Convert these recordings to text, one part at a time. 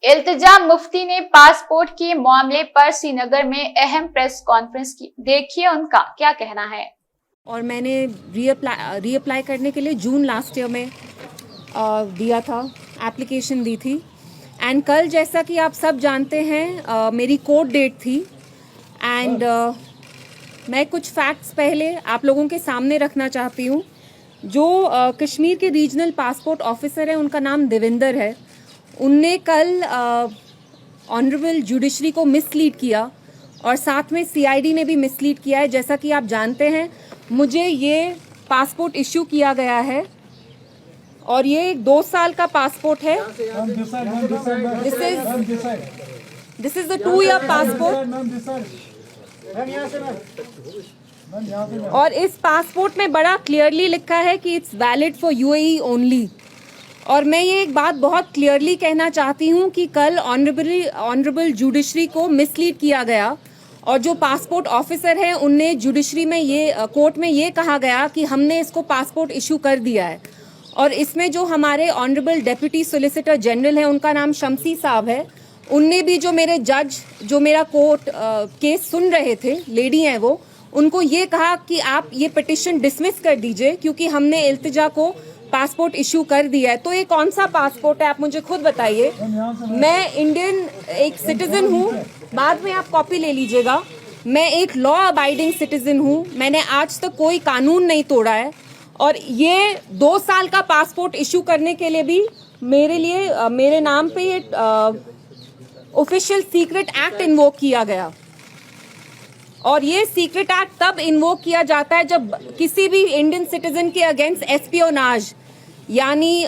इल्तिजा मुफ्ती ने पासपोर्ट के मामले पर श्रीनगर में अहम प्रेस कॉन्फ्रेंस की। देखिए उनका क्या कहना है। और मैंने रीअप्लाई करने के लिए जून लास्ट ईयर में दिया था, एप्लीकेशन दी थी। एंड कल जैसा कि आप सब जानते हैं मेरी कोर्ट डेट थी। एंड मैं कुछ फैक्ट्स पहले आप लोगों के सामने रखना चाहती हूँ। जो कश्मीर के रीजनल पासपोर्ट ऑफिसर है, उनका नाम देविंदर है। उनने कल ऑनरेबल जुडिशरी को मिसलीड किया और साथ में सीआईडी ने भी मिसलीड किया है। जैसा कि आप जानते हैं, मुझे ये पासपोर्ट इश्यू किया गया है और ये 2 साल का पासपोर्ट है। This is the 2-year passport. और इस पासपोर्ट में बड़ा क्लियरली लिखा है कि it's valid for UAE only. और मैं ये एक बात बहुत क्लियरली कहना चाहती हूँ कि कल ऑनरेबल जुडिशरी को मिसलीड किया गया और जो पासपोर्ट ऑफिसर है उनने जुडिशरी में कोर्ट में ये कहा गया कि हमने इसको पासपोर्ट इशू कर दिया है। और इसमें जो हमारे ऑनरेबल डेप्यूटी सोलिसिटर जनरल है, उनका नाम शम्सी साहब है, उनने भी जो मेरे जज जो मेरा कोर्ट केस सुन रहे थे, लेडी हैं वो, उनको ये कहा कि आप ये पिटिशन डिसमिस कर दीजिए क्योंकि हमने इल्तिजा को पासपोर्ट इशू कर दिया है। तो ये कौन सा पासपोर्ट है, आप मुझे खुद बताइए। मैं इंडियन एक सिटीजन हूँ, बाद में आप कॉपी ले लीजिएगा। मैं एक लॉ अबाइडिंग सिटीजन हूँ, मैंने आज तक कोई कानून नहीं तोड़ा है। और ये 2 साल का पासपोर्ट इशू करने के लिए भी मेरे नाम पे ये ऑफिशियल सीक्रेट एक्ट इन्वोक किया गया। और ये सीक्रेट एक्ट तब इन्वोक किया जाता है जब किसी भी इंडियन सिटीजन के अगेंस्ट एस्पियोनाज यानी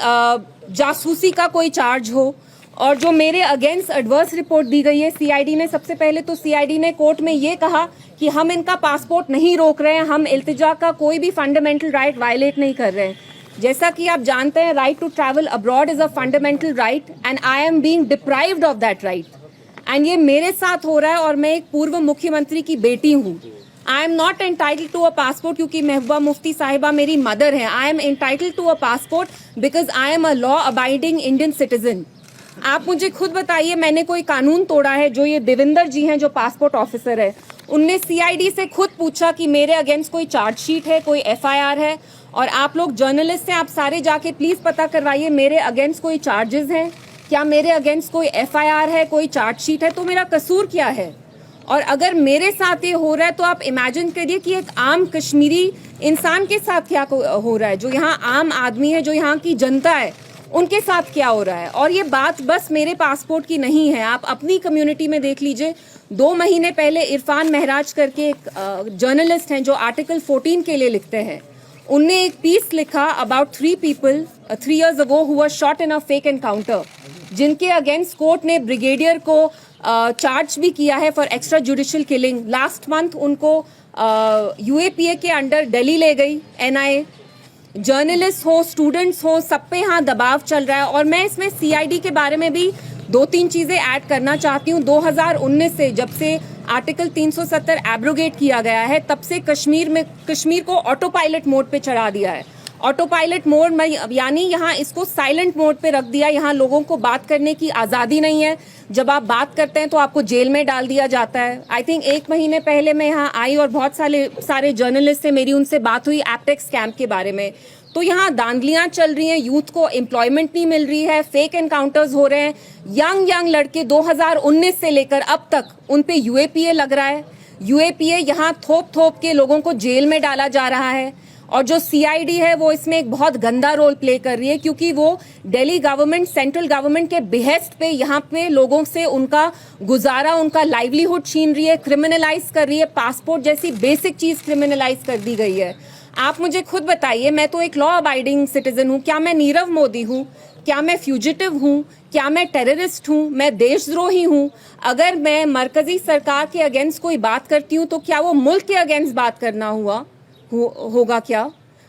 जासूसी का कोई चार्ज हो। और जो मेरे अगेंस्ट एडवर्स रिपोर्ट दी गई है सीआईडी ने, सबसे पहले तो सीआईडी ने कोर्ट में ये कहा कि हम इनका पासपोर्ट नहीं रोक रहे हैं, हम इल्तिजा का कोई भी फंडामेंटल राइट वायलेट नहीं कर रहे हैं। जैसा कि आप जानते हैं, right to travel abroad is a fundamental right and I am being deprived of that right. And ये मेरे साथ हो रहा है और मैं एक पूर्व मुख्यमंत्री की बेटी हूँ। I am not entitled to a passport क्योंकि महबूबा मुफ्ती साहिबा मेरी मदर है। I am entitled to a passport because I am a law abiding Indian citizen. आप मुझे खुद बताइए, मैंने कोई कानून तोड़ा है? जो ये देविंदर जी हैं, जो पासपोर्ट ऑफिसर है, उनने सीआईडी से खुद पूछा कि मेरे अगेंस्ट कोई चार्जशीट है, कोई एफआईआर है। और आप लोग जर्नलिस्ट हैं, आप सारे जाके प्लीज पता करवाइए मेरे अगेंस्ट कोई चार्जेस हैं क्या, मेरे अगेंस्ट कोई एफआईआर है, कोई चार्जशीट है, तो मेरा कसूर क्या है। और अगर मेरे साथ ये हो रहा है तो आप इमेजिन करिए कि एक आम कश्मीरी इंसान के साथ क्या हो रहा है, जो यहाँ आम आदमी है, जो यहाँ की जनता है, उनके साथ क्या हो रहा है। और ये बात बस मेरे पासपोर्ट की नहीं है, आप अपनी कम्युनिटी में देख लीजिए। 2 महीने पहले इरफान महराज करके एक जर्नलिस्ट हैं जो आर्टिकल 14 के लिए लिखते हैं, उनने एक पीस लिखा about 3 people 3 years ago who were shot in a fake encounter, जिनके अगेंस्ट कोर्ट ने ब्रिगेडियर को चार्ज भी किया है for extra judicial killing. Last month उनको यूएपीए के अंडर दिल्ली ले गई एनआईए। जर्नलिस्ट हो, स्टूडेंट्स हो, सब पे यहाँ दबाव चल रहा है। और मैं इसमें सीआईडी के बारे में भी 2-3 चीजें ऐड करना चाहती हूँ। 2019 से जब से आर्टिकल 370 एब्रोगेट किया गया है, तब से कश्मीर को ऑटो पायलट मोड पे चढ़ा दिया है। ऑटो पायलट मोड में यानी यहाँ इसको साइलेंट मोड पे रख दिया। यहाँ लोगों को बात करने की आज़ादी नहीं है। जब आप बात करते हैं तो आपको जेल में डाल दिया जाता है। आई थिंक 1 महीने पहले मैं यहाँ आई और बहुत सारे जर्नलिस्ट से मेरी उनसे बात हुई एपटेक्स कैंप के बारे में। तो यहाँ दांधलियाँ चल रही हैं, यूथ को एम्प्लॉयमेंट नहीं मिल रही है, फेक एनकाउंटर्स हो रहे हैं। यंग लड़के 2019 से लेकर अब तक उन पे यूएपीए लग रहा है। यूएपीए यहाँ थोप के लोगों को जेल में डाला जा रहा है। और जो सीआईडी है वो इसमें एक बहुत गंदा रोल प्ले कर रही है क्योंकि वो दिल्ली गवर्नमेंट, सेंट्रल गवर्नमेंट के बिहेस्ट पे यहाँ पे लोगों से उनका गुजारा, उनका लाइवलीहुड छीन रही है, क्रिमिनलाइज कर रही है। पासपोर्ट जैसी बेसिक चीज क्रिमिनलाइज कर दी गई है। आप मुझे खुद बताइए, मैं तो एक लॉ अबाइडिंग सिटीजन हूँ, क्या मैं नीरव मोदी हूँ? क्या मैं फ्यूजिटिव हूँ? क्या मैं टेररिस्ट हूँ? मैं देशद्रोही हूँ? अगर मैं मरकजी सरकार के अगेंस्ट कोई बात करती हूँ तो क्या वो मुल्क के अगेंस्ट बात करना होगा क्या?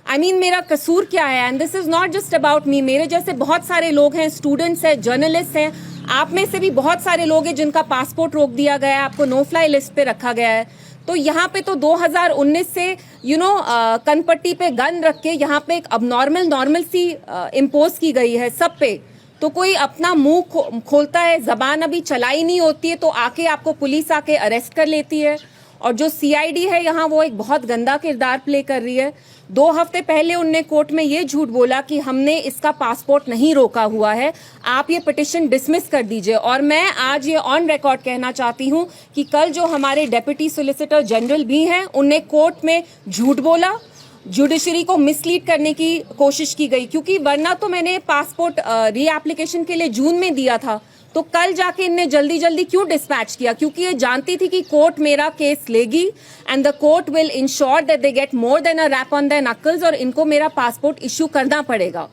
I mean, मेरा कसूर क्या है? And this is not just about me. मेरे जैसे बहुत सारे लोग हैं, स्टूडेंट्स हैं, जर्नलिस्ट हैं, आप में से भी बहुत सारे लोग हैं जिनका पासपोर्ट रोक दिया गया है, आपको नो फ्लाई लिस्ट पे रखा गया है। तो यहाँ पे तो 2019 से कनपट्टी पे गन रख के यहाँ पे एक नॉर्मल सी इम्पोज की गई है सब पे। तो कोई अपना मुंह खोलता है, जबान अभी चलाई नहीं होती है तो आके आपको पुलिस आके अरेस्ट कर लेती है। और जो सीआईडी है यहाँ वो एक बहुत गंदा किरदार प्ले कर रही है। 2 हफ्ते पहले उनने कोर्ट में ये झूठ बोला कि हमने इसका पासपोर्ट नहीं रोका हुआ है, आप ये पिटिशन डिसमिस कर दीजिए। और मैं आज ये ऑन रिकॉर्ड कहना चाहती हूँ कि कल जो हमारे डेप्यूटी सोलिसिटर जनरल भी हैं उनने कोर्ट में झूठ बोला, जुडिशरी को मिसलीड करने की कोशिश की गई, क्योंकि वरना तो मैंने पासपोर्ट रीएप्लीकेशन के लिए जून में दिया था, तो कल जाके इनने जल्दी जल्दी क्यों डिस्पैच किया? क्योंकि ये जानती थी कि कोर्ट मेरा केस लेगी and the court will ensure that they get more than a rap on their knuckles और इनको मेरा पासपोर्ट इश्यू करना पड़ेगा।